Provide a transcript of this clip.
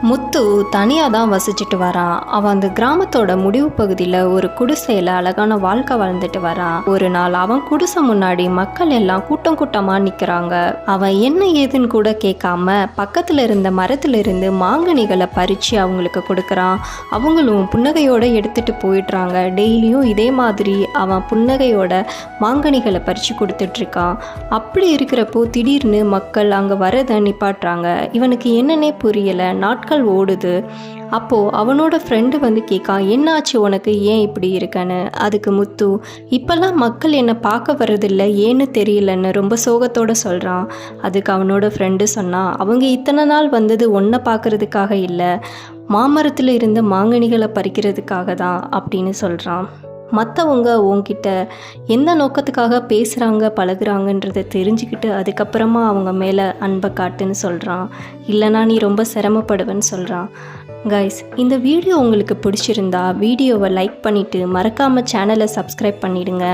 முத்து தனியாக தான் வசிச்சுட்டு வரான். அவன் அந்த கிராமத்தோட முடிவு பகுதியில் ஒரு குடிசையில் அழகான வாழ்க்கை வாழ்ந்துட்டு வரான். ஒரு நாள் அவன் குடிசை முன்னாடி மக்கள் எல்லாம் கூட்டம் கூட்டமாக நிற்கிறாங்க. அவன் என்ன ஏதுன்னு கூட கேட்காம பக்கத்தில் இருந்த மரத்துல இருந்து மாங்கனிகளை பறித்து அவங்களுக்கு கொடுக்குறான். அவங்களும் புன்னகையோடு எடுத்துகிட்டு போயிடுறாங்க. டெய்லியும் இதே மாதிரி அவன் புன்னகையோட மாங்கனிகளை பறித்து கொடுத்துட்ருக்கான். அப்படி இருக்கிறப்போ திடீர்னு மக்கள் அங்கே வரதை நிப்பாட்டுறாங்க. இவனுக்கு என்னன்னே புரியலை. நாட்கள் ஓடுது. அப்போது அவனோட ஃப்ரெண்டு வந்து கேட்கான், என்னாச்சு உனக்கு, ஏன் இப்படி இருக்கன்னு. அதுக்கு முத்து, இப்போல்லாம் மக்கள் என்னை பார்க்க வர்றதில்லை, ஏன்னு தெரியலன்னு ரொம்ப சோகத்தோடு சொல்கிறான். அதுக்கு அவனோட ஃப்ரெண்டு சொன்னான், அவங்க இத்தனை நாள் வந்தது ஒன்றை பார்க்குறதுக்காக இல்லை, மாமரத்தில் இருந்த மாங்கனிகளை பறிக்கிறதுக்காக தான் அப்படின்னு சொல்கிறான். மற்றவங்க உன்கிட்ட எந்த நோக்கத்துக்காக பேசுகிறாங்க பழகுறாங்கன்றதை தெரிஞ்சுக்கிட்டு அதுக்கப்புறமா அவங்க மேலே அன்பை காட்டுன்னு சொல்கிறான். இல்லைனா நீ ரொம்ப சிரமப்படுவேன்னு சொல்கிறான். கைஸ், இந்த வீடியோ உங்களுக்கு பிடிச்சிருந்தா வீடியோவை லைக் பண்ணிவிட்டு மறக்காமல் சேனலை சப்ஸ்கிரைப் பண்ணிவிடுங்க.